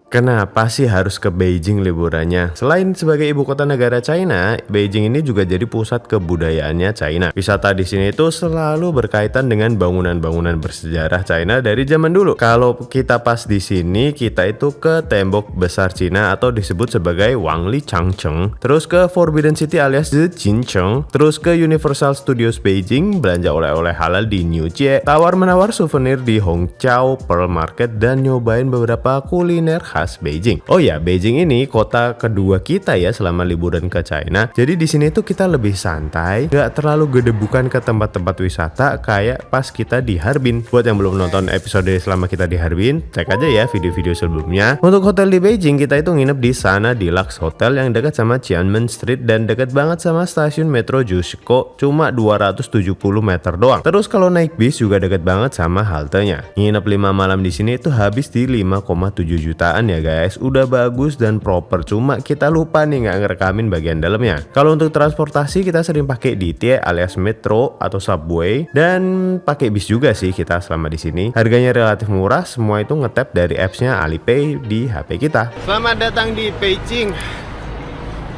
Kenapa sih harus ke Beijing liburannya? Selain sebagai ibu kota negara China, Beijing ini juga jadi pusat kebudayaannya China. Wisata di sini itu selalu berkaitan dengan bangunan-bangunan bersejarah China dari zaman dulu. Kalau kita pas di sini, kita itu ke tembok besar Cina atau disebut sebagai Wangli Changcheng, terus ke Forbidden City alias Ziqincheng, terus ke Universal Studios Beijing, belanja oleh-oleh halal di New Jie, tawar-menawar souvenir di Hongqiao Pearl Market, dan nyobain beberapa kuliner khas Beijing. Oh ya, Beijing ini kota kedua kita ya selama liburan ke China. Jadi di sini tuh kita lebih santai, nggak terlalu gedebukan ke tempat-tempat wisata kayak pas kita di Harbin. Buat yang belum nonton episode selama kita di Harbin, cek aja ya video-video sebelumnya. Untuk hotel di Beijing, kita itu nginep di Sana Deluxe Hotel yang dekat sama Tiananmen Street dan dekat banget sama stasiun metro Jusco, cuma 270 meter doang. Terus kalau naik bis juga dekat banget sama haltenya. Nginep 5 malam di sini itu habis di 5,7 jutaan ya guys, udah bagus dan proper, cuma kita lupa nih nggak ngerekamin bagian dalamnya. Kalau untuk transportasi kita sering pakai DT alias metro atau subway, dan pakai bis juga sih kita selama di sini. Harganya relatif murah, semua itu ngetap dari appsnya Alipay di HP kita. Selamat datang di Beijing,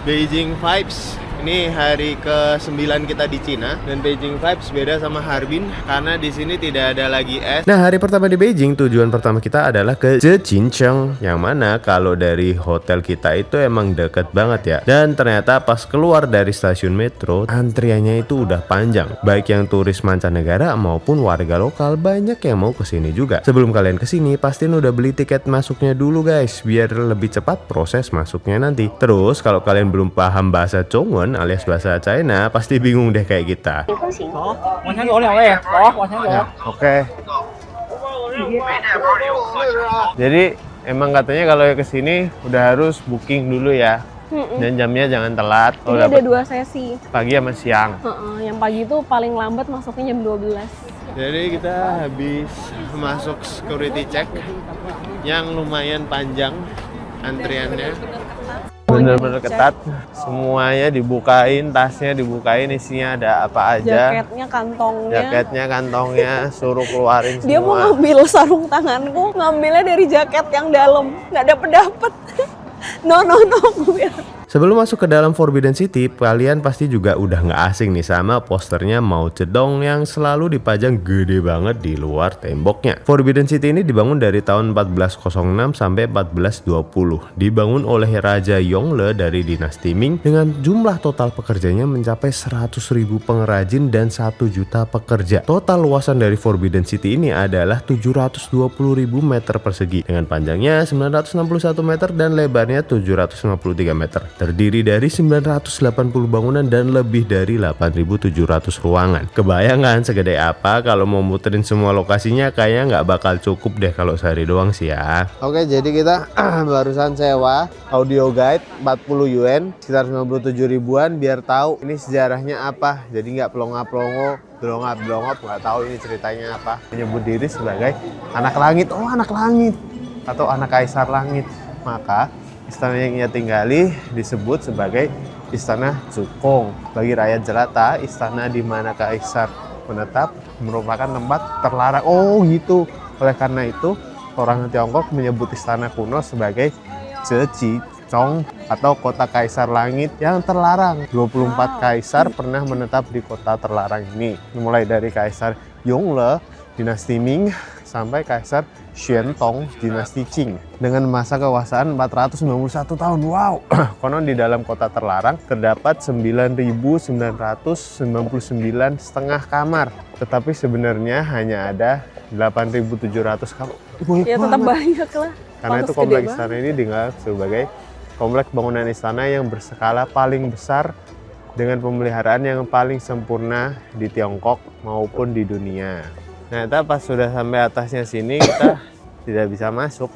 Beijing Vibes. Ini hari ke-9 kita di Cina, dan Beijing Vibes beda sama Harbin karena di sini tidak ada lagi es. Nah, hari pertama di Beijing, tujuan pertama kita adalah ke Ziqincheng, yang mana kalau dari hotel kita itu emang deket banget ya. Dan ternyata pas keluar dari stasiun metro, antriannya itu udah panjang. Baik yang turis mancanegara maupun warga lokal, banyak yang mau kesini juga. Sebelum kalian kesini, pastiin udah beli tiket masuknya dulu guys, biar lebih cepat proses masuknya nanti. Terus kalau kalian belum paham bahasa Zhongwen alias bahasa China, pasti bingung deh kayak kita. Oke. Jadi emang katanya kalau kesini udah harus booking dulu ya. Dan jamnya jangan telat. Ini ada 2 sesi. Pagi sama siang. Yang pagi itu paling lambat masuknya jam 12. Jadi kita habis masuk security check yang lumayan panjang antriannya. Bener-bener ketat, semuanya dibukain, tasnya dibukain, isinya ada apa aja. Jaketnya, kantongnya, suruh keluarin semua. Dia mau ngambil sarung tanganku, ngambilnya dari jaket yang dalam, nggak dapet. No, gue bilang. Sebelum masuk ke dalam Forbidden City, kalian pasti juga udah nggak asing nih sama posternya Mao Zedong yang selalu dipajang gede banget di luar temboknya. Forbidden City ini dibangun dari tahun 1406 sampai 1420. Dibangun oleh Raja Yongle dari dinasti Ming dengan jumlah total pekerjanya mencapai 100.000 pengrajin dan 1 juta pekerja. Total luasan dari Forbidden City ini adalah 720.000 meter persegi dengan panjangnya 961 meter dan lebarnya 753 meter. Terdiri dari 980 bangunan dan lebih dari 8.700 ruangan. Kebayang segede apa? Kalau mau muterin semua lokasinya kayaknya nggak bakal cukup deh kalau sehari doang sih ya. Oke, jadi kita barusan sewa audio guide 40 yuan, sekitar 97 ribuan biar tahu ini sejarahnya apa. Jadi nggak pelongo-pelongo, belongap nggak tahu ini ceritanya apa. Menyebut diri sebagai anak langit. Oh, anak langit atau anak kaisar langit. Maka istana yang ia tinggali disebut sebagai Istana Zukong. Bagi rakyat jelata, istana di mana kaisar menetap merupakan tempat terlarang. Oh gitu. Oleh karena itu, orang Tiongkok menyebut istana kuno sebagai Zhejichong atau kota kaisar langit yang terlarang. 24 kaisar pernah menetap di kota terlarang ini. Mulai dari kaisar Yongle dinasti Ming sampai kaisar Xuantong dinasti Qing dengan masa kekuasaan 491 tahun. Wow. Konon di dalam kota terlarang terdapat 9.999 setengah kamar, tetapi sebenarnya hanya ada 8.700 kamar. Ya tetap banyak lah. Karena itu kompleks istana ini dianggap sebagai kompleks bangunan istana yang berskala paling besar dengan pemeliharaan yang paling sempurna di Tiongkok maupun di dunia. Ternyata pas sudah sampai atasnya sini kita tidak bisa masuk.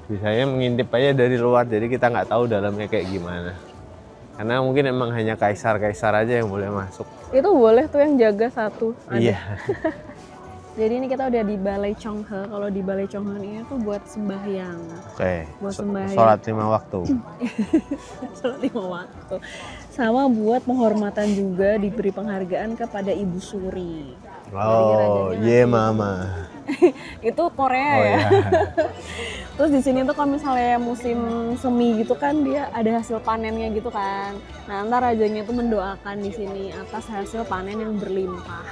Bisanya mengintip aja dari luar, jadi kita nggak tahu dalamnya kayak gimana. Karena mungkin emang hanya kaisar-kaisar aja yang boleh masuk. Itu boleh tuh yang jaga satu. Iya. Jadi ini kita udah di Balai Chonghe. Kalau di Balai Chonghe ini tuh buat sembahyang. Oke. Buat sembahyang. Sholat 5 waktu. Sholat 5 waktu. Sama buat penghormatan juga, diberi penghargaan kepada Ibu Suri. Oh, ye mama. Itu Korea Oh ya. ya. Terus di sini tuh kalau misalnya musim semi gitu kan dia ada hasil panennya gitu kan. Nah, ntar rajanya tuh mendoakan di sini atas hasil panen yang berlimpah.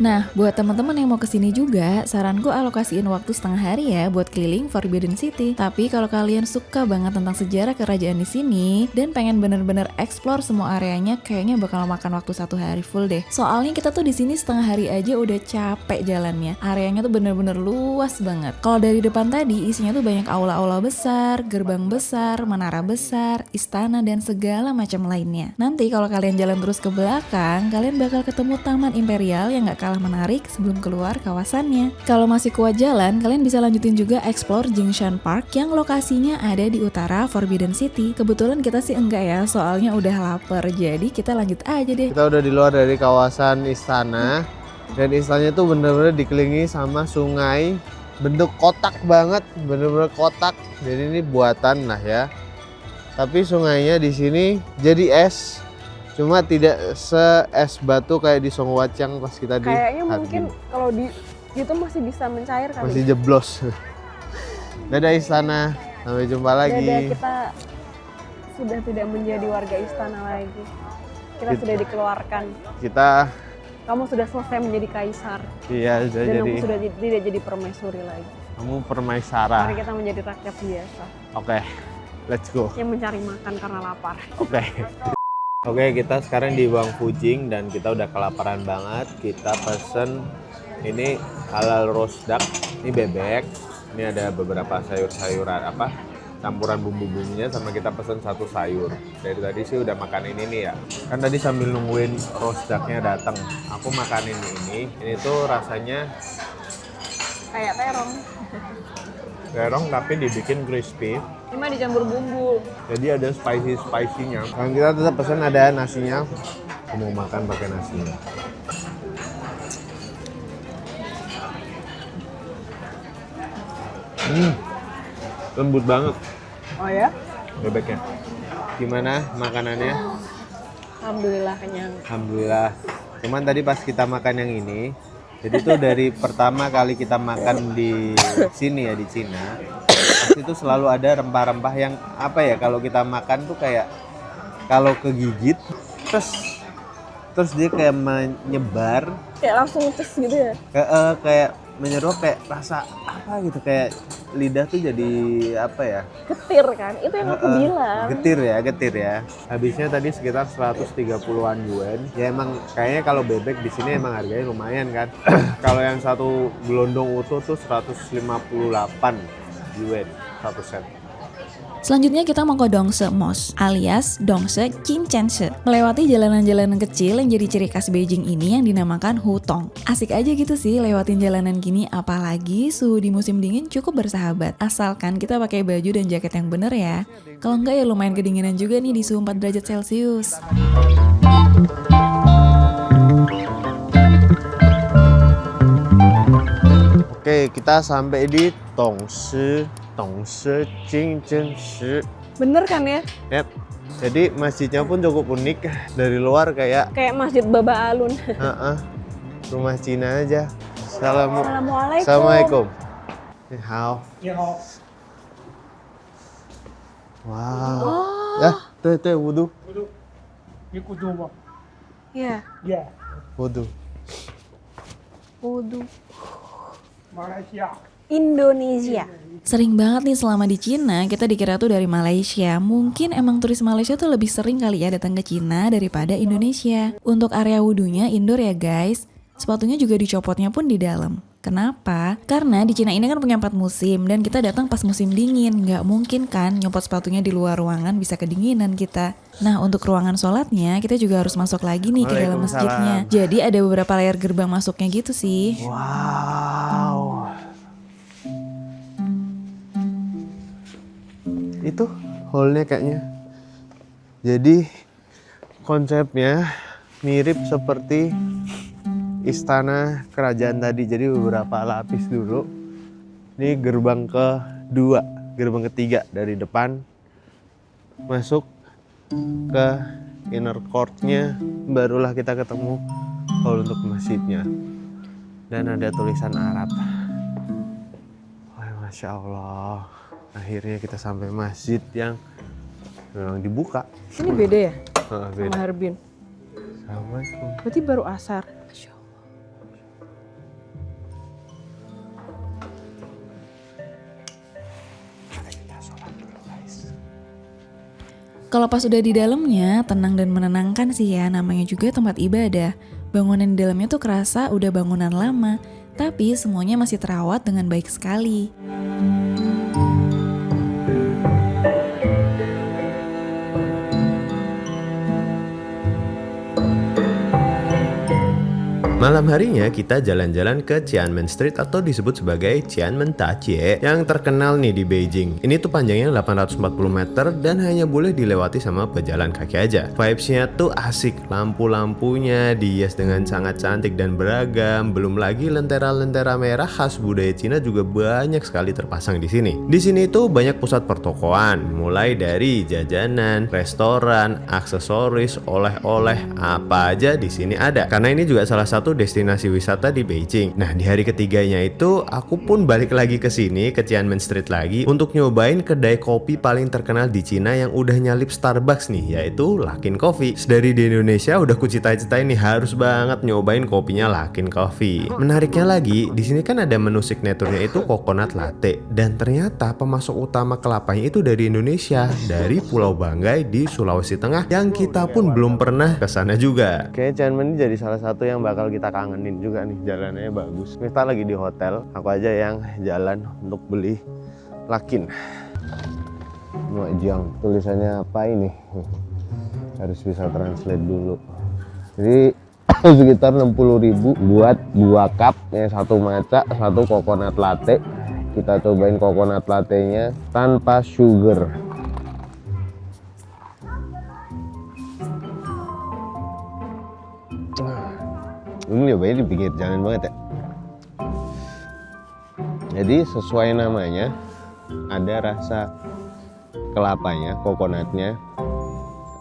Nah, buat teman-teman yang mau kesini juga, saranku alokasiin waktu setengah hari ya buat keliling Forbidden City. Tapi kalau kalian suka banget tentang sejarah kerajaan di sini dan pengen bener-bener explore semua areanya, kayaknya bakal makan waktu 1 hari full deh. Soalnya kita tuh di sini setengah hari aja udah capek jalannya. Areanya tuh bener-bener luas banget. Kalau dari depan tadi isinya tuh banyak aula-aula besar, gerbang besar, menara besar, istana dan segala macam lainnya. Nanti kalau kalian jalan terus ke belakang, kalian bakal ketemu Taman Imperial yang gak kalah menarik sebelum keluar kawasannya. Kalau masih kuat jalan, kalian bisa lanjutin juga explore Jingshan Park yang lokasinya ada di utara Forbidden City. Kebetulan kita sih enggak ya, soalnya udah lapar, jadi kita lanjut aja deh. Kita udah di luar dari kawasan istana dan istananya tuh bener-bener dikelilingi sama sungai bentuk kotak banget, bener-bener kotak. Jadi ini buatan lah ya. Tapi sungainya di sini jadi es. Cuma tidak se-es batu kayak di Songwachang pas kita di Kayaknya Harbin. mungkin kalau di gitu masih bisa mencair kali. Masih jeblos. Dadah istana, sampai jumpa lagi. Dadah, kita sudah tidak menjadi warga istana lagi. Kita sudah dikeluarkan. Kamu sudah selesai menjadi kaisar. Iya, sudah Dan jadi. aku sudah tidak jadi permaisuri lagi. Kamu permaisara. Mari kita menjadi rakyat biasa Oke, let's go. yang mencari makan karena lapar. Oke. Oke, kita sekarang di Wang Fujing dan kita udah kelaparan banget. Kita pesen ini halal roast duck, ini bebek. Ini ada beberapa sayur-sayuran campuran bumbu-bumbunya sama kita pesen 1 sayur. Dari tadi sih udah makan ini nih ya. Kan tadi sambil nungguin roast ducknya datang, aku makanin ini. Ini tuh rasanya Kayak terong tapi dibikin crispy. ini mah dicampur bumbu. Jadi ada spicy-nya. Dan kita tetap pesan ada nasinya. Aku mau makan pakai nasinya. Lembut banget Oh ya? bebeknya. Gimana makanannya? Alhamdulillah kenyang. Alhamdulillah. Cuman tadi pas kita makan yang ini, jadi tuh dari pertama kali kita makan di sini ya di Cina, pasti itu selalu ada rempah-rempah yang apa ya kalau kita makan tuh kayak kalau kegigit terus dia kayak menyebar Kayak langsung ces gitu ya? kayak menyerap kayak rasa apa gitu kayak lidah tuh jadi apa ya? Getir kan? Itu yang aku bilang. Getir ya. Habisnya tadi sekitar 130-an yuan. Ya emang kayaknya kalau bebek di sini emang harganya lumayan kan. Kalau yang satu gelondong utuh tuh 158 yuan 1 set. Selanjutnya kita mau ke Dongse Mos alias Dongse Qingchense. Melewati jalanan-jalanan kecil yang jadi ciri khas Beijing ini yang dinamakan Hutong. Asik aja gitu sih lewatin jalanan gini, apalagi suhu di musim dingin cukup bersahabat. Asalkan kita pakai baju dan jaket yang bener ya. Kalau enggak ya lumayan kedinginan juga nih di suhu 4 derajat Celcius. Oke, kita sampai di Dongse Qingchense. Bener kan ya? Yep. Jadi masjidnya pun cukup unik. Dari luar kayak Kayak Masjid Baba Alun. rumah Cina aja. Assalamualaikum. Assalamualaikum. Ni hao. Wow. Ya, tuh wudu. 你咕嘟吗？ Iya, 耶， Wudu. wudhu. 马来西亚。 Indonesia. Sering banget nih selama di Cina kita dikira tuh dari Malaysia. Mungkin emang turis Malaysia tuh lebih sering kali ya datang ke Cina daripada Indonesia. Untuk area wudhunya indoor ya guys. Sepatunya juga dicopotnya pun di dalam. Kenapa? Karena di Cina ini kan punya 4 musim dan kita datang pas musim dingin. Nggak mungkin kan nyopot sepatunya di luar ruangan, bisa kedinginan kita. Nah untuk ruangan sholatnya kita juga harus masuk lagi nih ke dalam masjidnya. Jadi ada beberapa layar gerbang masuknya gitu sih. Wow. Itu hallnya kayaknya. Jadi konsepnya mirip seperti istana kerajaan tadi. Jadi beberapa lapis dulu. Ini gerbang kedua, gerbang ketiga dari depan masuk ke inner courtnya, barulah kita ketemu hall untuk masjidnya. Dan ada tulisan Arab. Masya Allah, akhirnya kita sampai masjid yang memang dibuka. Ini beda ya Beda. sama Harbin? Assalamualaikum. Berarti baru asar. Kalau pas udah di dalamnya, tenang dan menenangkan sih ya, namanya juga tempat ibadah. Bangunan di dalamnya tuh kerasa udah bangunan lama, tapi semuanya masih terawat dengan baik sekali. Malam harinya kita jalan-jalan ke Tiananmen Street atau disebut sebagai Tiananmen Tachie yang terkenal nih di Beijing. Ini tuh panjangnya 840 meter dan hanya boleh dilewati sama pejalan kaki aja. Vibes-nya tuh asik, lampu-lampunya dihias dengan sangat cantik dan beragam. Belum lagi lentera-lentera merah khas budaya Cina juga banyak sekali terpasang di sini. Di sini tuh banyak pusat pertokoan, mulai dari jajanan, restoran, aksesoris, oleh-oleh, apa aja di sini ada. Karena ini juga salah satu destinasi wisata di Beijing. Nah, di hari ketiganya itu aku pun balik lagi ke sini, ke Tiananmen Street lagi untuk nyobain kedai kopi paling terkenal di Cina yang udah nyalip Starbucks nih, yaitu Luckin Coffee. Dari di Indonesia udah kucita-citain nih harus banget nyobain kopinya Luckin Coffee. Menariknya lagi, di sini kan ada menu signaturnya itu coconut latte dan ternyata pemasok utama kelapanya itu dari Indonesia, dari Pulau Banggai di Sulawesi Tengah yang kita pun belum pernah ke sana juga. Kayaknya Tiananmen ini jadi salah satu yang bakal kita kangenin juga nih, jalanannya bagus. Kita lagi di hotel, aku aja yang jalan untuk beli Luckin. Muajang, tulisannya apa ini? Harus bisa translate dulu. Jadi sekitar 60.000 buat 2 cup, yang satu matcha, satu coconut latte. Kita cobain coconut latte-nya tanpa sugar. Ini nyobain di pinggir jalan banget ya. Jadi sesuai namanya, ada rasa kelapanya, coconutnya,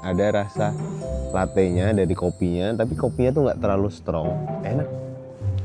ada rasa latte-nya dari kopinya, tapi kopinya tuh nggak terlalu strong, enak.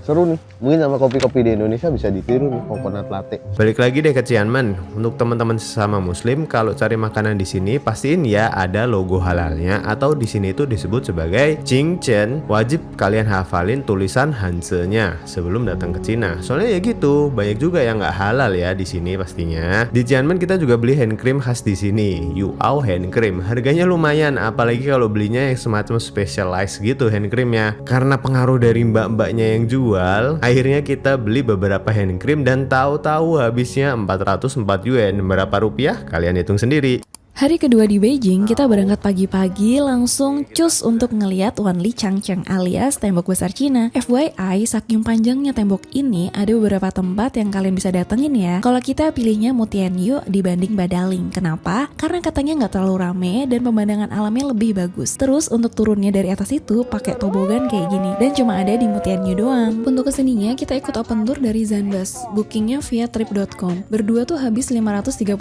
Seru nih, mungkin sama kopi-kopi di Indonesia bisa ditiru nih, coconut latte. Balik lagi deh ke Tiananmen. Untuk teman-teman sesama muslim, kalau cari makanan di sini pastiin ya ada logo halalnya atau di sini itu disebut sebagai Jingchen. Wajib kalian hafalin tulisan Hanse-nya sebelum datang ke Cina. Soalnya ya gitu, banyak juga yang nggak halal ya di sini pastinya. Di Tiananmen kita juga beli hand cream khas di sini, Yuao hand cream. Harganya lumayan, apalagi kalau belinya yang semacam specialized gitu hand creamnya. Karena pengaruh dari mbak-mbaknya yang jual, akhirnya kita beli beberapa hand cream dan tahu-tahu habisnya 404 yuan. Berapa rupiah? Kalian hitung sendiri. Hari kedua di Beijing, kita berangkat pagi-pagi langsung cus untuk ngeliat Wanli Changcheng alias tembok besar Cina. FYI, saking panjangnya tembok ini, ada beberapa tempat yang kalian bisa datengin ya. Kalau kita pilihnya Mutianyu dibanding Badaling. Kenapa? Karena katanya nggak terlalu rame dan pemandangan alamnya lebih bagus. Terus untuk turunnya dari atas itu pakai tobogan kayak gini dan cuma ada di Mutianyu doang. Untuk kesininya kita ikut open tour dari Zanbus. Bookingnya via trip.com. Berdua tuh habis 535.000.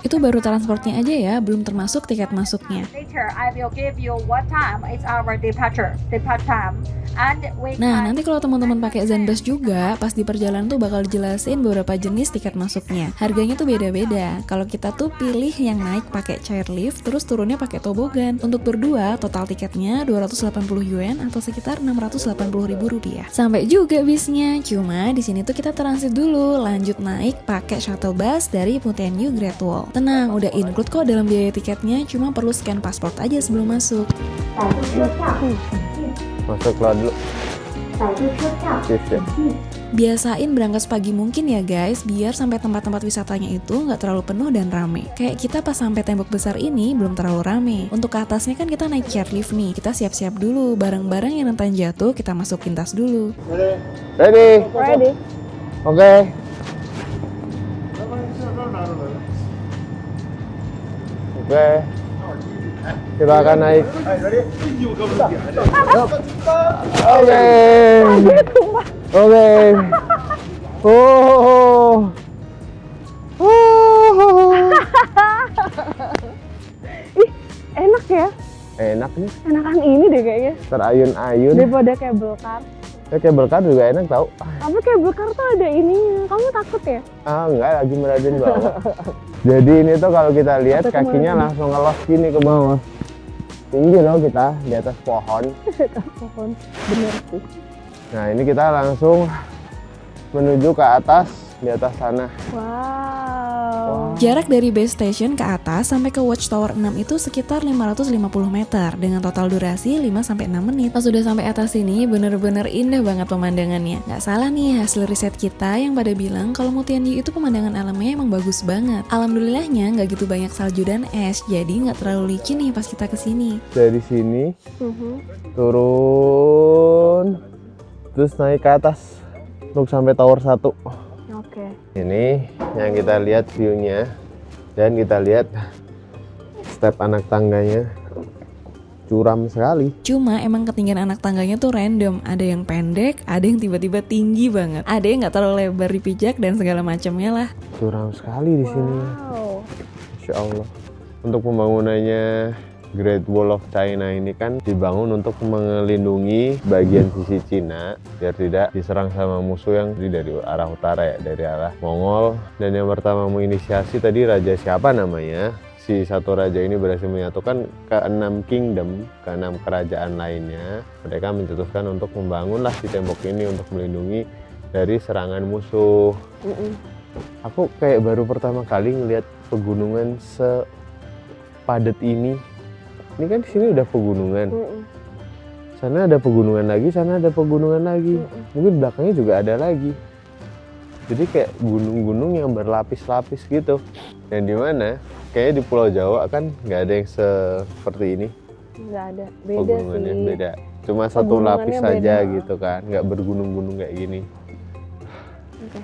Itu baru transportnya aja ya, belum termasuk tiket masuknya. Later, I will give you what time is our depart time, and we Nah, can... nanti kalau teman-teman pakai Zanbus juga, pas di perjalanan tuh bakal dijelasin beberapa jenis tiket masuknya. Harganya tuh beda-beda. Kalau kita tuh pilih yang naik pakai chairlift, terus turunnya pakai tobogan. Untuk berdua, total tiketnya 280 yuan atau sekitar 680.000 rupiah. Sampai juga bisnya. Cuma di sini tuh kita transit dulu, lanjut naik pakai shuttle bus dari Mutianyu Great Wall. Tenang, udah include kok dalam biaya tiketnya, cuma perlu scan pasport aja sebelum masuk. Masuk keluar dulu. Biasain berangkat sepagi mungkin ya guys, biar sampai tempat-tempat wisatanya itu nggak terlalu penuh dan rame. Kayak kita pas sampai tembok besar ini belum terlalu rame. Untuk ke atasnya kan kita naik chairlift nih, kita siap-siap dulu. Barang-barang yang rentan jatuh kita masukin tas dulu. Ready? Ready? Oke. Oke. Kita akan naik. Oke. Oke. Oh. Ih, enak ya? Enak nih. Enakan ini deh kayaknya. Terayun-ayun. Daripada cable car. Cable car juga enak tau. Tapi cable car tuh ada ininya. Kamu takut ya? Enggak, lagi merhatiin bawah. Jadi ini tuh kalau kita lihat Atau kakinya kemana? langsung ngelos gini ke bawah. Tinggi loh kita di atas pohon. Pohon. Bener sih. Nah ini kita langsung menuju ke atas, di atas sana. Wow. Jarak dari base station ke atas sampai ke Watchtower 6 itu sekitar 550 meter dengan total durasi 5-6 menit. Pas udah sampai atas sini bener-bener indah banget pemandangannya. Gak salah nih hasil riset kita yang pada bilang kalau Mutianyu itu pemandangan alamnya emang bagus banget. Alhamdulillahnya gak gitu banyak salju dan es, jadi gak terlalu licin nih pas kita kesini. Dari sini turun, terus naik ke atas untuk sampai tower 1. Oke. Ini yang kita lihat view-nya, dan kita lihat step anak tangganya curam sekali. Cuma emang ketinggian anak tangganya tuh random. Ada yang pendek, ada yang tiba-tiba tinggi banget. Ada yang gak terlalu lebar dipijak dan segala macamnya lah. Curam sekali di sini. Wow. Insya Allah. Untuk pembangunannya Great Wall of China ini kan dibangun untuk melindungi bagian sisi Cina biar tidak diserang sama musuh yang dari arah utara ya, dari arah Mongol. Dan yang pertama menginisiasi tadi raja siapa namanya? Si satu raja ini berhasil menyatukan ke-6 kingdom, ke-6 kerajaan lainnya. Mereka mencetuskan untuk membangunlah si tembok ini untuk melindungi dari serangan musuh. Aku kayak baru pertama kali ngelihat pegunungan sepadat ini. Ini kan di sini udah pegunungan. Sana ada pegunungan lagi, sana ada pegunungan lagi. Mungkin belakangnya juga ada lagi. Jadi kayak gunung-gunung yang berlapis-lapis gitu. Dan di mana? Kayaknya di Pulau Jawa kan nggak ada yang seperti ini. Nggak ada. Beda Pegunungannya sih. beda. Cuma satu lapis Pegunungannya saja beda. gitu kan. Nggak bergunung-gunung kayak gini. Oke.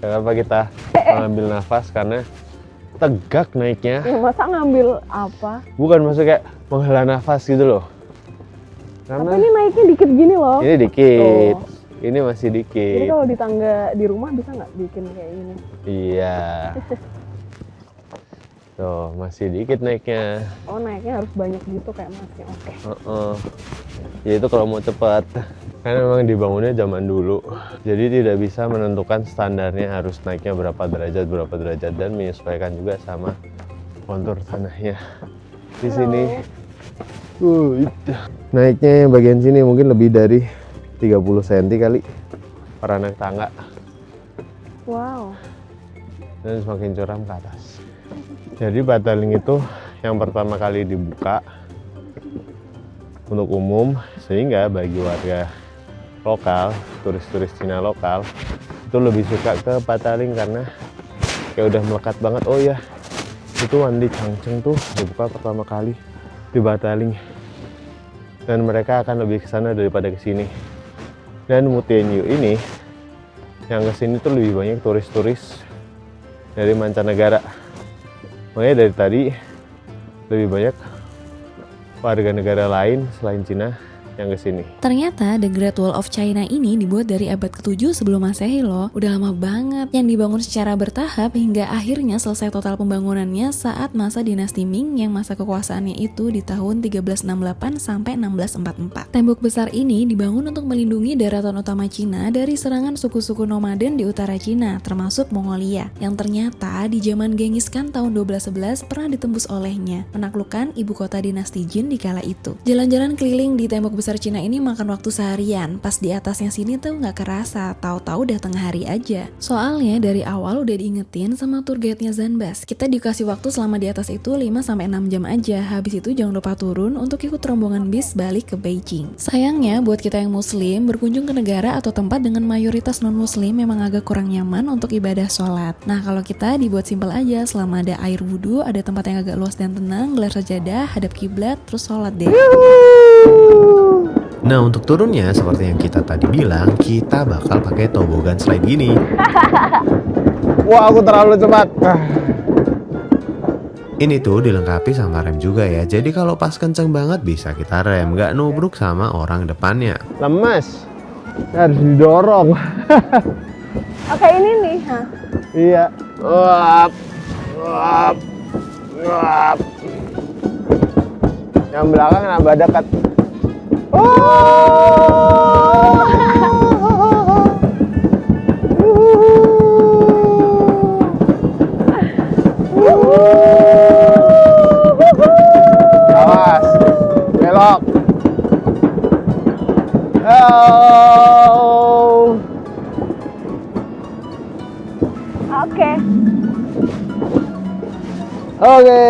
Kenapa kita mengambil nafas? Karena tegak naiknya. Ya, masa ngambil apa? Bukan maksud kayak menghela nafas gitu loh. Apa Karena ini naiknya dikit gini loh. ini dikit. Tuh. Ini masih Jadi dikit. kalau di tangga di rumah bisa nggak bikin kayak gini? Iya. Tuh, masih dikit naiknya. Oh, naiknya harus banyak gitu kayak masnya. Oke. Ya itu kalau mau cepat. Karena memang dibangunnya zaman dulu. Jadi tidak bisa menentukan standarnya harus naiknya berapa derajat dan menyesuaikan juga sama kontur tanahnya. Di sini naiknya yang bagian sini mungkin lebih dari 30 cm kali per anak tangga. Wow. Dan semakin curam ke atas. Jadi Bataling itu yang pertama kali dibuka untuk umum, sehingga bagi warga lokal, turis-turis Cina lokal itu lebih suka ke Bataling karena kayak udah melekat banget. Oh ya, itu Wandi Changcheng tuh dibuka pertama kali di Bataling, dan mereka akan lebih ke sana daripada ke sini. Dan Mutianyu ini yang ke sini tuh lebih banyak turis-turis dari mancanegara. Makanya dari tadi lebih banyak warga negara lain selain Cina yang kesini. Ternyata The Great Wall of China ini dibuat dari abad ke-7 sebelum Masehi loh. Udah lama banget. Yang dibangun secara bertahap hingga akhirnya selesai total pembangunannya saat masa dinasti Ming yang masa kekuasaannya itu di tahun 1368 sampai 1644. Tembok besar ini dibangun untuk melindungi daratan utama Cina dari serangan suku-suku nomaden di utara Cina, termasuk Mongolia, yang ternyata di zaman Genghis Khan tahun 1211 pernah ditembus olehnya, menaklukkan ibu kota dinasti Jin di kala itu. Jalan-jalan keliling di tembok besar Cina ini makan waktu seharian. Pas di atasnya sini tuh nggak kerasa, tahu-tahu udah tengah hari aja. Soalnya dari awal udah diingetin sama tour guide-nya Zanbas. Kita dikasih waktu selama di atas itu 5-6 jam aja. Habis itu jangan lupa turun untuk ikut rombongan bis balik ke Beijing. Sayangnya buat kita yang muslim, berkunjung ke negara atau tempat dengan mayoritas non-muslim memang agak kurang nyaman untuk ibadah sholat. Nah kalau kita dibuat simpel aja, selama ada air wudhu, ada tempat yang agak luas dan tenang, gelar sajadah, hadap kiblat, terus sholat deh. Nah untuk turunnya seperti yang kita tadi bilang, kita bakal pakai tobogan slide gini. Wah, aku terlalu cepat. Ini tuh dilengkapi sama rem juga ya. Jadi kalau pas kenceng banget bisa kita rem, nggak nubruk sama orang depannya. Lemes. Harus didorong. Oke, ini nih. Hah. Iya. Wap. Wap. Wap. Yang belakang nambah dekat. Oh. Oke. Oke.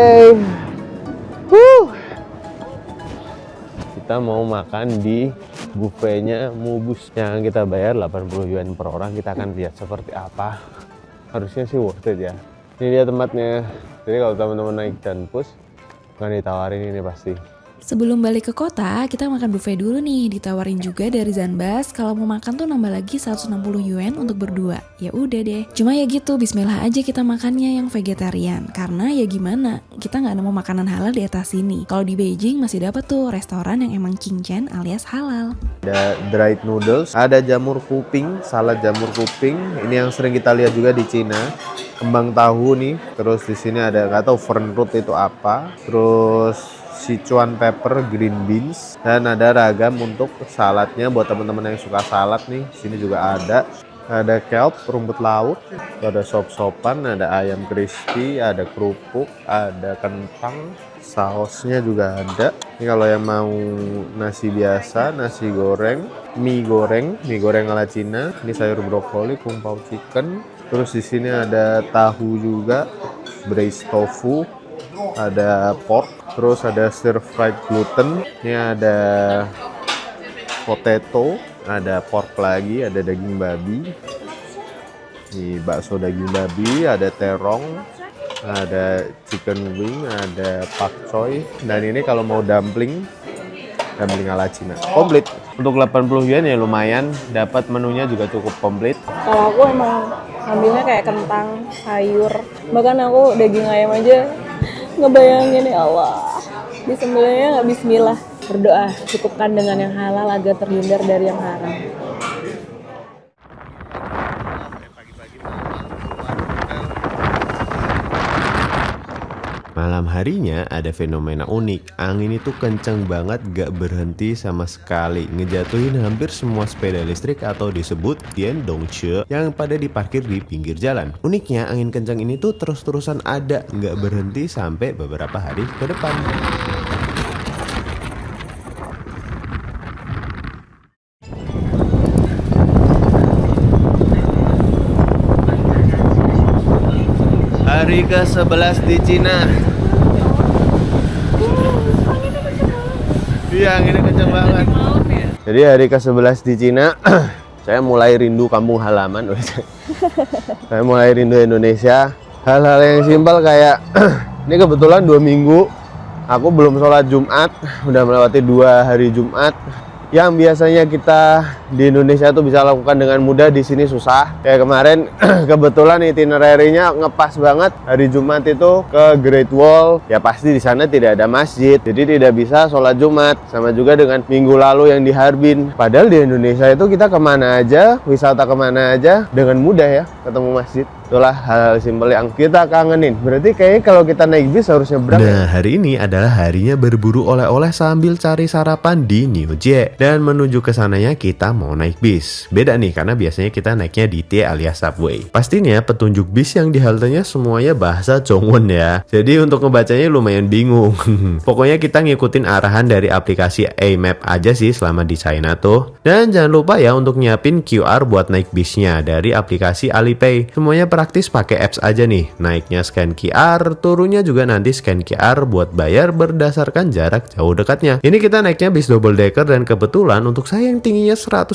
Kita mau makan di buffetnya Mubus yang kita bayar 80 yuan per orang. Kita akan lihat seperti apa. Harusnya sih worth it ya. Ini dia tempatnya. Jadi kalau teman-teman naik Danpus akan ditawarin ini pasti. Sebelum balik ke kota, kita makan buffet dulu nih. Ditawarin juga dari Zanbas, kalau mau makan tuh nambah lagi 160 yuan untuk berdua. Ya udah deh. Cuma ya gitu, bismillah aja kita makannya yang vegetarian. Karena ya gimana, kita nggak nemu makanan halal di atas sini. Kalau di Beijing masih dapat tuh restoran yang emang cincin alias halal. Ada dried noodles, ada jamur kuping, salad jamur kuping. Ini yang sering kita lihat juga di Cina. Kembang tahu nih. Terus di sini ada nggak tahu fern root itu apa. Terus Sichuan pepper, green beans, dan ada ragam untuk saladnya buat teman-teman yang suka salad nih. Sini juga ada kelp, rumput laut, ada sop-sopan, ada ayam crispy, ada kerupuk, ada kentang, sausnya juga ada. Ini kalau yang mau nasi biasa, nasi goreng, mie goreng ala Cina. Ini sayur brokoli, kung pao chicken. Terus di sini ada tahu juga, braised tofu, ada pork, terus ada stir fried gluten. Ini ada potato, ada pork lagi, ada daging babi. Ini bakso daging babi, ada terong, ada chicken wing, ada pakcoy. Dan ini kalau mau dumpling ala Cina. Komplit. Untuk 80 yuan ya lumayan, dapat menunya juga cukup komplit. Kalau aku emang ambilnya kayak kentang, sayur, bahkan aku daging ayam aja ngebayangin, ya Allah, disembelihnya nggak bismillah. Berdoa, cukupkan dengan yang halal agar terhindar dari yang haram. Malam harinya ada fenomena unik. Angin itu kenceng banget, gak berhenti sama sekali, ngejatuhin hampir semua sepeda listrik atau disebut Diendongche yang pada diparkir di pinggir jalan. Uniknya angin kencang ini tuh terus-terusan ada, gak berhenti sampai beberapa hari ke depan. Hari ke-11 di Cina. Iya, anginnya kenceng banget. Jadi hari ke-11 di Cina, saya mulai rindu kampung halaman. Saya mulai rindu Indonesia. Hal-hal yang simpel kayak ini kebetulan 2 minggu aku belum sholat Jumat, udah melewati 2 hari Jumat. Yang biasanya kita di Indonesia tuh bisa lakukan dengan mudah, di sini susah. Kayak kemarin kebetulan itinerary-nya ngepas banget. Hari Jumat itu ke Great Wall, ya pasti di sana tidak ada masjid, jadi tidak bisa sholat Jumat. Sama juga dengan minggu lalu yang di Harbin. Padahal di Indonesia itu kita kemana aja, wisata kemana aja dengan mudah ya ketemu masjid. Itulah hal simpel yang kita kangenin. Berarti kayaknya kalau kita naik bis harusnya berapa? Nah, hari ini adalah harinya berburu oleh-oleh sambil cari sarapan di New Jie. Dan menuju ke sananya kita mau naik bis. Beda nih karena biasanya kita naiknya di T alias subway. Pastinya petunjuk bis yang di haltenya semuanya bahasa Zhongwen ya. Jadi untuk ngebacanya lumayan bingung. Pokoknya kita ngikutin arahan dari aplikasi A-Map aja sih selama di China tuh. Dan jangan lupa ya untuk nyiapin QR buat naik bisnya dari aplikasi Alipay. Semuanya praktis pakai apps aja nih. Naiknya scan QR, turunnya juga nanti scan QR buat bayar berdasarkan jarak jauh dekatnya. Ini kita naiknya bis double decker dan kebetulan untuk saya yang tingginya 183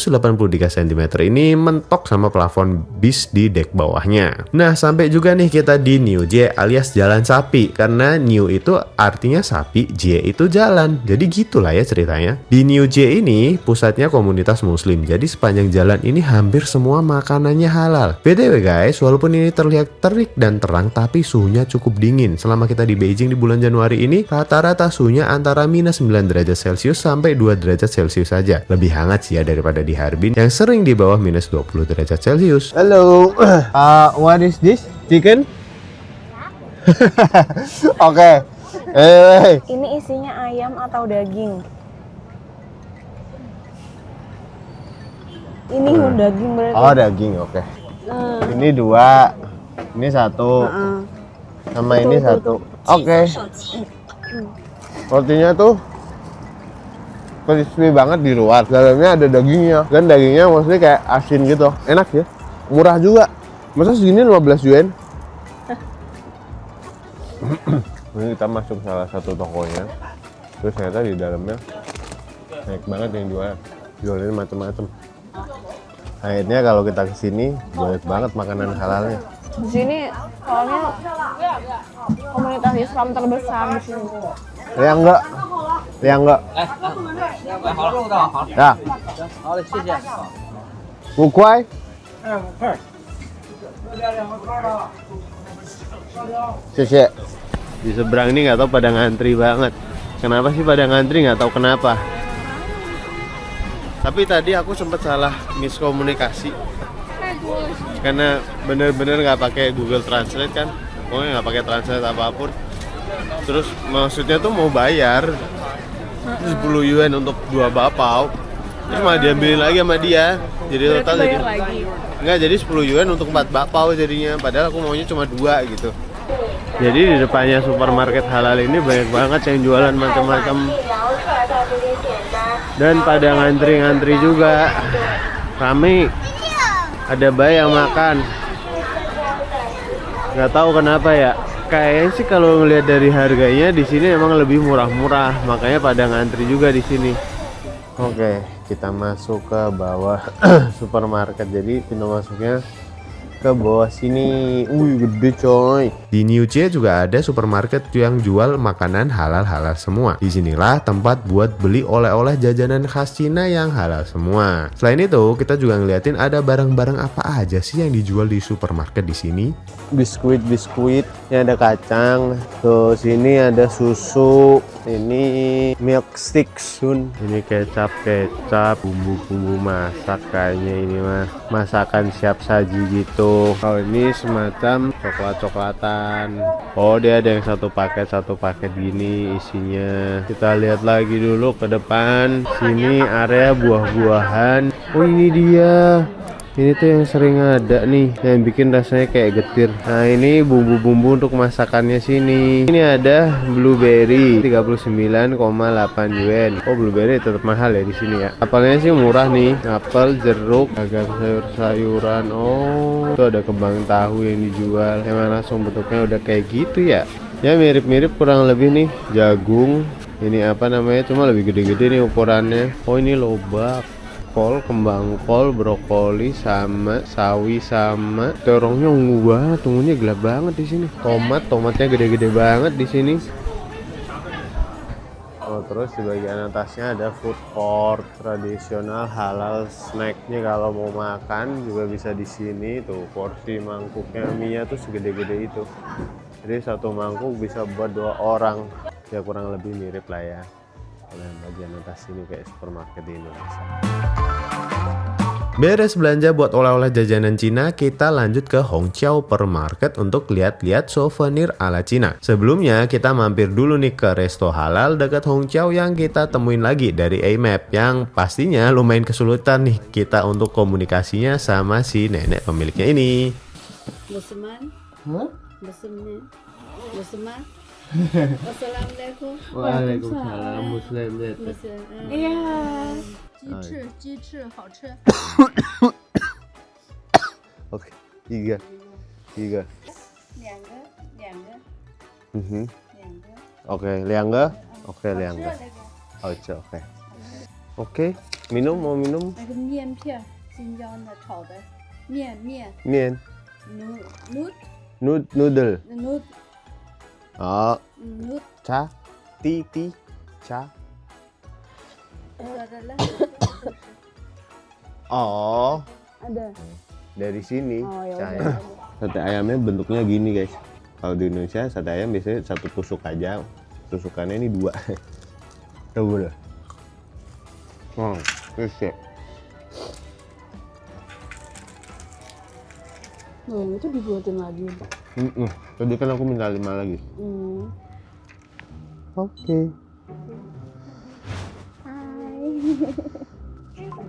cm ini mentok sama plafon bis di dek bawahnya. Nah, sampai juga nih kita di New Jie alias Jalan Sapi. Karena New itu artinya sapi, Jie itu jalan. Jadi gitulah ya ceritanya. Di New Jie ini pusatnya komunitas muslim. Jadi sepanjang jalan ini hampir semua makanannya halal. BTW guys, walaupun ini terlihat terik dan terang, tapi suhunya cukup dingin. Selama kita di Beijing di bulan Januari ini, rata-rata suhunya antara minus 9 derajat Celcius sampai 2 derajat Celcius saja. Lebih hangat sih ya daripada di Harbin yang sering di bawah minus 20 derajat Celcius. Hello, what is this? Chicken? Oke. Hey. Ini isinya ayam atau daging? Ini daging berarti. Oh, daging, oke. Ini 2, ini 1, sama ini 1. Oke. Rotinya tuh crispy banget di luar, dalamnya ada dagingnya, dan dagingnya maksudnya kayak asin gitu, enak ya, murah juga. Masa segini 15 yuan? Ini kita masuk salah satu tokonya, terus ternyata di dalamnya banyak banget yang jualin macam-macam. Akhirnya kalau kita kesini banyak banget makanan halalnya. Di sini soalnya komunitas Islam terbesar di sini. Liang enggak? Ya. Bukwai? Cece. Di seberang ini nggak tahu pada ngantri banget. Kenapa sih pada ngantri, nggak tahu kenapa. Tapi tadi aku sempat salah miskomunikasi karena bener-bener nggak pakai Google Translate kan, pokoknya nggak pakai translate apapun. Terus maksudnya tuh mau bayar 10 yuan untuk 2 bapau, terus malah diambilin lagi sama dia. Jadi total jadi lagi. Enggak, jadi 10 yuan untuk 4 bapau jadinya, padahal aku maunya cuma 2 gitu. Jadi di depannya supermarket halal ini banyak banget yang jualan macam-macam. Dan pada ngantri-ngantri juga. Rame. Ada bayi yang makan. Nggak tahu kenapa ya. Kayaknya sih kalau ngelihat dari harganya di sini emang lebih murah-murah, makanya pada ngantri juga di sini. Oke, kita masuk ke bawah supermarket. Jadi pintu masuknya ke bawah sini. Gede coy. Di New Jie juga ada supermarket yang jual makanan halal-halal semua. Disinilah tempat buat beli oleh-oleh jajanan khas Cina yang halal semua. Selain itu, kita juga ngeliatin ada barang-barang apa aja sih yang dijual di supermarket di sini. Biskuit, ini ada kacang. Tuh sini ada susu. Ini milk sticks, ini kecap, bumbu-bumbu masak kayaknya ini mah masakan siap saji gitu. Kalau ini semacam coklat-coklatan. Oh, dia ada yang satu paket gini isinya. Kita lihat lagi dulu ke depan. Sini area buah-buahan. Oh, ini dia. Ini tuh yang sering ada nih, yang bikin rasanya kayak getir. Nah, ini bumbu-bumbu untuk masakannya sini. Ini ada blueberry 39,8 yuan. Oh, blueberry tetap mahal ya di sini ya. Apelnya sih murah nih. Apel, jeruk, agak sayur-sayuran. Oh, itu ada kembang tahu yang dijual. Emang langsung bentuknya udah kayak gitu ya. Ya mirip-mirip kurang lebih nih. Jagung. Ini apa namanya? Cuma lebih gede-gede nih ukurannya. Oh, ini lobak. Kol, kembang kol, brokoli sama sawi sama terongnya ungu banget, ungunya gelap banget di sini. Tomatnya gede-gede banget di sini. Oh, terus di bagian atasnya ada food court tradisional halal snacknya. Kalau mau makan juga bisa di sini tuh. Porsi mangkuknya mie-nya tuh segede-gede itu. Jadi satu mangkuk bisa buat 2 orang. Ya kurang lebih mirip lah ya. Nah, bagian atas ini kayak supermarket di Indonesia. Beres belanja buat oleh-oleh jajanan Cina, kita lanjut ke Hongqiao Supermarket untuk lihat-lihat souvenir ala Cina. Sebelumnya kita mampir dulu nih ke resto halal dekat Hongqiao yang kita temuin lagi dari A-Map, yang pastinya lumayan kesulitan nih kita untuk komunikasinya sama si nenek pemiliknya ini. Assalamualaikum. Waalaikumsalam. Muslim. Iya. 鸡翅好吃。 Oke, 3. 两个。 Oke, liangga. Oke, liangga. Oke. Oke, minum, mau minum? 那个面片，新疆的炒的面。 Mien. Noodle. Oh, cha. Ti. Cha. Oh, Ada. dari sini. Oh, ya Cha udah. ya. Sate ayamnya bentuknya gini guys. Kalau di Indonesia sate ayam biasanya satu tusuk aja. Tusukannya ini 2. Coba deh. Terus ya. Itu dibuatin lagi. Tadi kan aku minta 5 lagi. Oke.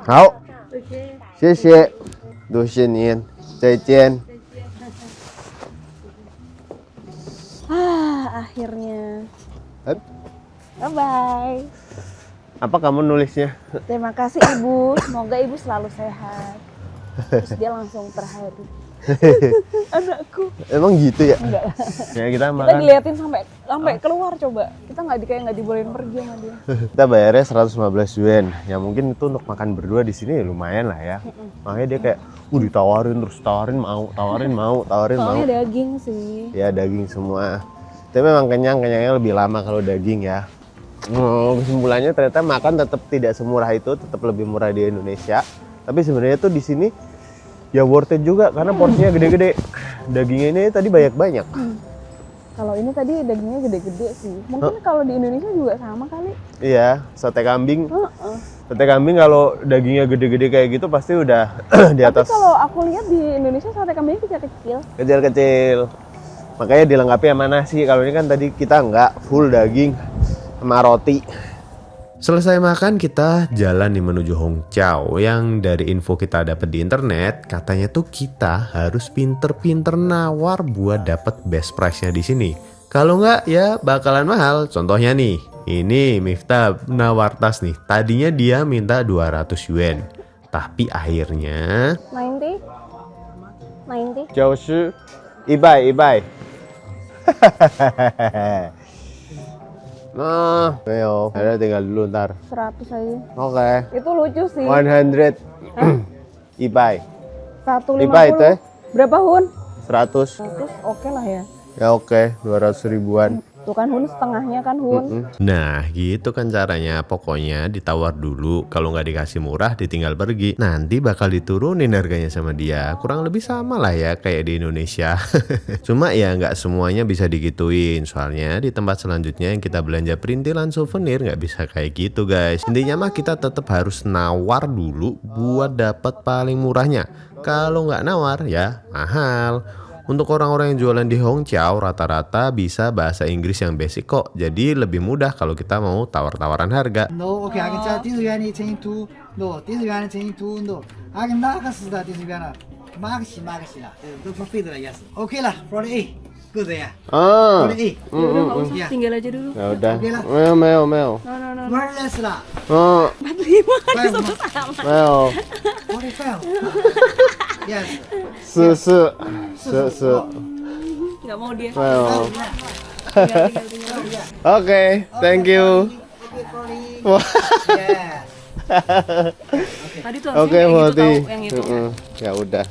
Hao. Xie. 多谢您，再见。 Akhirnya. Hup. Bye bye. Apa kamu nulisnya? Terima kasih Ibu, semoga Ibu selalu sehat. Terus dia langsung terharu. Anakku. Emang gitu ya? Enggak lah. Ya kita Kita makan. diliatin sampai keluar coba. Kita kayak nggak dibolehin pergi sama dia. Kita bayarnya 115 yuan. Ya mungkin itu untuk makan berdua di sini lumayan lah ya. Makanya dia kayak ditawarin terus, tawarin mau. Soalnya daging sih. Ya daging semua. Tapi memang kenyangnya lebih lama kalau daging ya. Kesimpulannya ternyata makan tetap tidak semurah itu, tetap lebih murah di Indonesia. Tapi sebenarnya tuh di sini ya worth it juga karena porsinya gede-gede. Dagingnya ini tadi banyak-banyak. Kalau ini tadi dagingnya gede-gede sih. Mungkin kalau di Indonesia juga sama kali. Iya, sate kambing. Sate kambing kalau dagingnya gede-gede kayak gitu pasti udah di atas. Tapi kalau aku lihat di Indonesia sate kambingnya kecil-kecil. Kecil-kecil. Makanya dilengkapi sama nasi. Kalau ini kan tadi kita nggak full daging sama roti. Selesai makan kita jalan nih menuju Hongqiao yang dari info kita dapat di internet katanya tuh kita harus pinter-pinter nawar buat dapat best price-nya di sini. Kalau nggak ya bakalan mahal. Contohnya nih, ini Miftah nawar tas nih. Tadinya dia minta 200 yuan. Tapi akhirnya 90. 90 100 Nah, ayo, ada tinggal dulu ntar. 100 aja. Oke. Itu lucu sih. 100 ibai. 150. Ibai teh Berapa Hun? 100. 100 oke lah ya. Ya oke, 200 ribuan. Tuh kan Hun setengahnya kan Hun. Nah gitu kan caranya. Pokoknya ditawar dulu. Kalau nggak dikasih murah ditinggal pergi. Nanti bakal diturunin harganya sama dia. Kurang lebih sama lah ya kayak di Indonesia. Cuma ya nggak semuanya bisa digituin. Soalnya di tempat selanjutnya yang kita belanja perintilan souvenir nggak bisa kayak gitu guys. Intinya mah kita tetap harus nawar dulu buat dapat paling murahnya. Kalau nggak nawar ya mahal. Untuk orang-orang yang jualan di Hongqiao rata-rata bisa bahasa Inggris yang basic kok. Jadi lebih mudah kalau kita mau tawar-tawaran harga. No, OK，这第一元的乘以2 ，no，第一元的乘以2 ，no，那个是的第一元了，马克西了，都不费的意思。OK 了，for the A，够的呀 Ah, ，for the A， Udah nggak usah, Iya. tinggal aja dulu. ya udah. Oke lah. Meo. No. ，wireless 了 Oh, 45 meo. ，45，yes，Susu. nggak mau dia. Meo. Tinggal. Oke, thank you. Wah. yes， Tadi tuh Oke, harusnya kayak gitu Moti. tau, yang itu. Ya udah.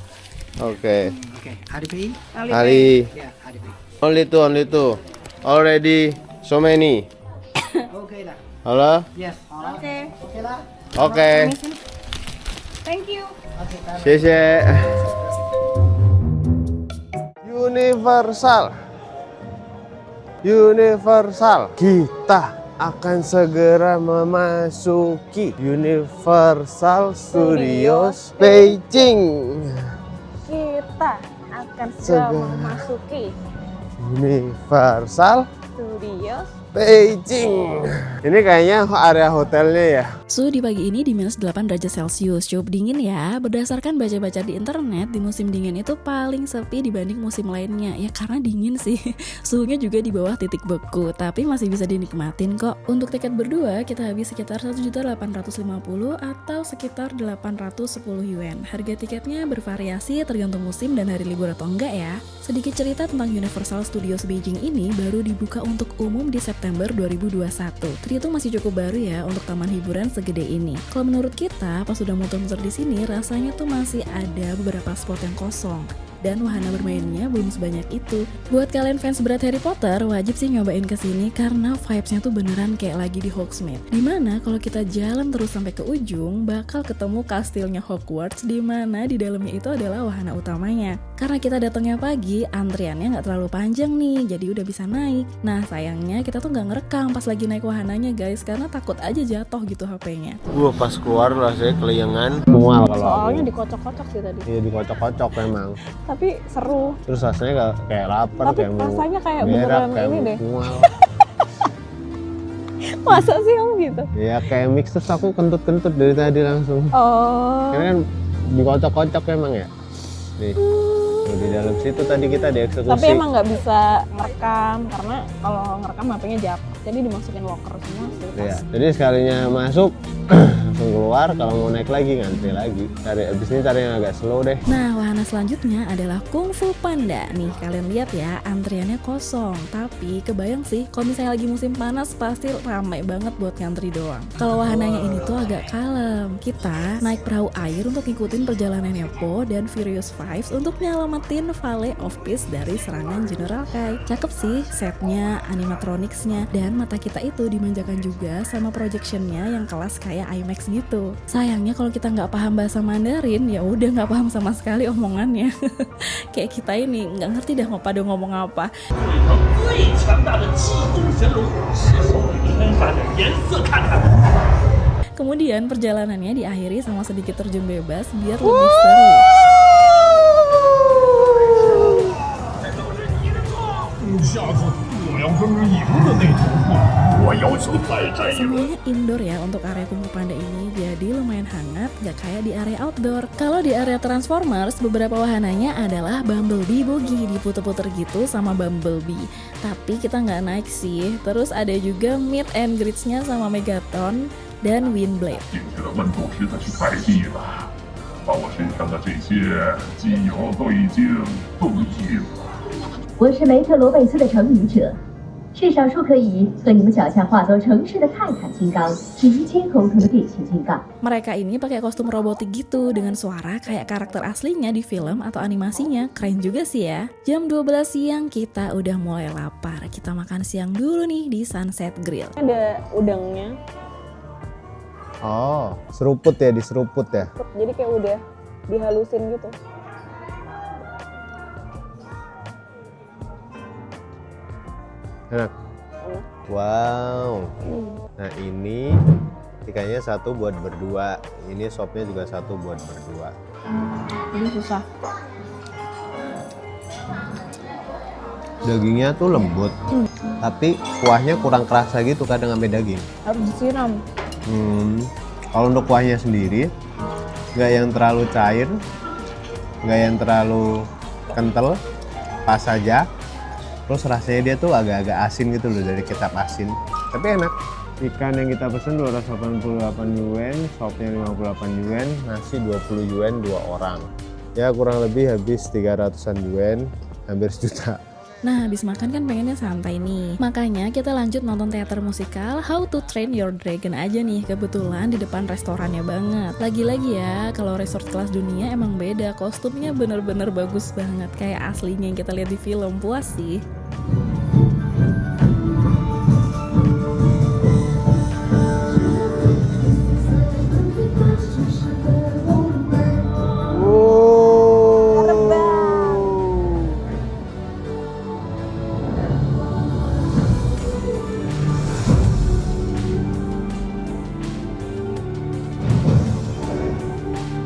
Oke. OK，Alipay， Ali. yeah， Alipay， Only two. Already so many. OK 了 Halo? ，yes，好了 Oke. ，OK 了 Oke. Thank you. ，OK，拜拜。 谢谢. Universal. Kita akan segera memasuki Universal Studios Beijing. Kita akan segera memasuki Universal Studios Beijing. Ini kayaknya area hotelnya ya. Suhu di pagi ini di -8 derajat Celcius, cukup dingin ya. Berdasarkan baca-baca di internet, di musim dingin itu paling sepi dibanding musim lainnya. Ya karena dingin sih, suhunya juga di bawah titik beku, tapi masih bisa dinikmatin kok. Untuk tiket berdua, kita habis sekitar 1.850.000 atau sekitar 810 yuan. Harga tiketnya bervariasi tergantung musim dan hari libur atau enggak ya. Sedikit cerita tentang Universal Studios Beijing ini baru dibuka untuk umum di September 2021. Terhitung masih cukup baru ya untuk taman hiburan segede ini. Kalau menurut kita, pas sudah muter-muter di sini, rasanya tuh masih ada beberapa spot yang kosong. Dan wahana bermainnya belum sebanyak itu. Buat kalian fans berat Harry Potter, wajib sih nyobain kesini karena vibes-nya tuh beneran kayak lagi di Hogsmeade. Dimana kalau kita jalan terus sampai ke ujung, bakal ketemu kastilnya Hogwarts, dimana di dalamnya itu adalah wahana utamanya. Karena kita datangnya pagi, antriannya nggak terlalu panjang nih, jadi udah bisa naik. Nah sayangnya kita tuh nggak ngerekam pas lagi naik wahananya guys, karena takut aja jatuh gitu HP-nya. Gua pas keluar rasanya keliengan. Mual kalau soalnya aku. dikocok-kocok sih tadi. Iya dikocok-kocok memang. Tapi seru. Terus rasanya kayak lapar, Tapi kayak mau rasanya kayak berak, beneran kayak ini mau deh. mual. Masa sih kamu gitu? Ya kayak mix terus aku kentut-kentut dari tadi langsung. Oh. Karena kan dikocok-kocok emang ya. Nih. di dalam situ tadi kita dieksekusi. Tapi emang nggak bisa ngerekam karena kalau ngerekam HP-nya jatuh. Jadi dimasukin locker semua sih. Iya. Jadi sekalinya masuk langsung keluar, kalau mau naik lagi ngantri lagi. Abis ini cari yang agak slow deh. Nah, wahana selanjutnya adalah Kung Fu Panda. Nih, kalian lihat ya, antriannya kosong. Tapi kebayang sih, kalau misalnya lagi musim panas pasti ramai banget buat ngantri doang. Kalau wahananya ini tuh agak kalem. Kita naik perahu air untuk ngikutin perjalanannya Po dan Furious Fives untuk nyelamatin Valley of Peace dari serangan General Kai. Cakep sih setnya, animatronicsnya, dan mata kita itu dimanjakan juga sama projectionnya yang kelas kayak IMAX gitu. Sayangnya kalau kita nggak paham bahasa Mandarin, ya udah nggak paham sama sekali omongannya. Kayak kita ini nggak ngerti dah mau pada ngomong apa. 最强大的气功神龙，是否通反的颜色看看？ Kemudian perjalanannya diakhiri sama sedikit terjun bebas biar lebih seru. 下次我要跟你赢的那头兔，我要求再战一轮。 Semuanya indoor ya untuk area Kung Fu Panda ini, jadi lumayan hangat, gak kayak di area outdoor. Kalau di area Transformers, beberapa wahananya adalah Bumblebee Boogie, diputer-puter gitu sama Bumblebee. Tapi kita nggak naik sih. Terus ada juga Meet and Greets-nya sama Megaton dan Windblade. 进去的温度实在是太低了，把我身上的这些机油都已经冻硬了。 我是梅特罗贝斯的成语者，是少数可以和你们脚下化作城市的泰坦金刚直接沟通的变形金刚。 Mereka ini pakai kostum robotik gitu dengan suara kayak karakter aslinya di film atau animasinya. Keren juga sih ya. Jam 12 siang kita udah mulai lapar. Kita makan siang dulu nih di Sunset Grill. Ada udangnya. Oh, seruput ya, diseruput ya. Jadi kayak udah dihalusin gitu. Enak. Wow. Nah ini ikannya satu buat berdua. Ini sopnya juga satu buat berdua. Ini susah. Dagingnya tuh lembut, tapi kuahnya kurang kerasa gitu kadang ambil daging. Harus disiram. Kalau untuk kuahnya sendiri, nggak yang terlalu cair, nggak yang terlalu kental, pas saja. Terus rasanya dia tuh agak-agak asin gitu loh, dari kecap asin. Tapi enak. Ikan yang kita pesen 288 yuan, sopnya 58 yuan, nasi 20 yuan 2 orang. Ya kurang lebih habis 300-an yuan, hampir sejuta. Nah, habis makan kan pengennya santai nih. Makanya kita lanjut nonton teater musikal How to Train Your Dragon aja nih. Kebetulan di depan restorannya banget. Lagi-lagi ya, kalau resort kelas dunia emang beda. Kostumnya bener-bener bagus banget. Kayak aslinya yang kita lihat di film. Puas sih.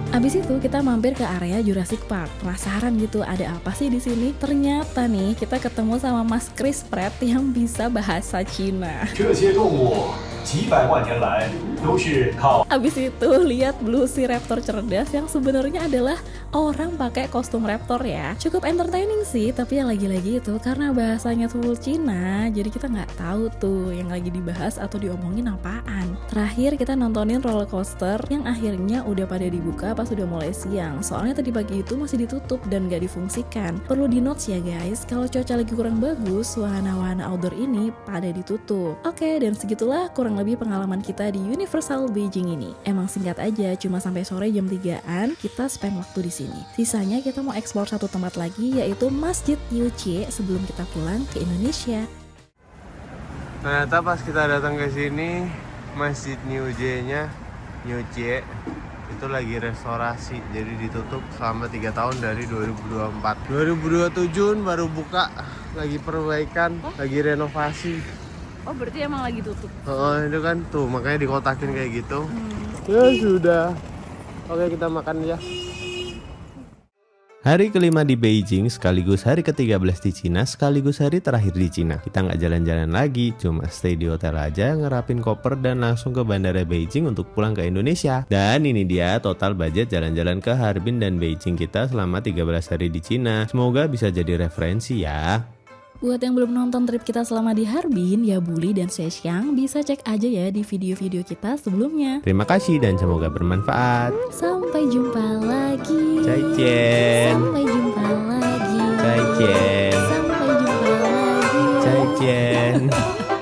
Abis itu kita mampir ke area Jurassic Park. Penasaran gitu ada apa sih di sini? Ternyata nih kita ketemu sama Mas Chris Pratt yang bisa bahasa Cina. 这些动物几百万年来都是靠 Abis itu lihat Velociraptor cerdas yang sebenarnya adalah orang pakai kostum raptor ya. Cukup entertaining sih, tapi ya lagi-lagi itu karena bahasanya full Cina, jadi kita nggak tahu tuh yang lagi dibahas atau diomongin apaan. Terakhir kita nontonin roller coaster yang akhirnya udah pada dibuka pas udah mulai siang. Soalnya tadi pagi itu masih ditutup dan nggak difungsikan. Perlu di notes ya guys, kalau cuaca lagi kurang bagus, wahana-wahana outdoor ini pada ditutup. Oke, dan segitulah kurang lebih pengalaman kita di Universal Beijing ini. Emang singkat aja, cuma sampai sore jam 3-an kita spend waktu di sini. Sisanya kita mau explore satu tempat lagi, yaitu Masjid Niujie sebelum kita pulang ke Indonesia. Ternyata pas kita datang ke sini, Masjid Niujie-nya itu lagi restorasi, jadi ditutup selama 3 tahun dari 2024. 2027 baru buka, lagi perbaikan, lagi renovasi. Oh berarti emang lagi tutup. Oh itu kan tuh makanya dikotakin kayak gitu. Ya sudah. Oke kita makan ya. Hari kelima di Beijing sekaligus hari ke-13 di Cina sekaligus hari terakhir di Cina. Kita nggak jalan-jalan lagi, cuma stay di hotel aja, ngerapin koper dan langsung ke bandara Beijing untuk pulang ke Indonesia. Dan ini dia total budget jalan-jalan ke Harbin dan Beijing kita selama 13 hari di Cina. Semoga bisa jadi referensi ya. Buat yang belum nonton trip kita selama di Harbin, ya Bully dan Shexiang bisa cek aja ya di video-video kita sebelumnya. Terima kasih dan semoga bermanfaat. Sampai jumpa lagi. Zaijian. Sampai jumpa lagi. Zaijian. Sampai jumpa lagi. Zaijian.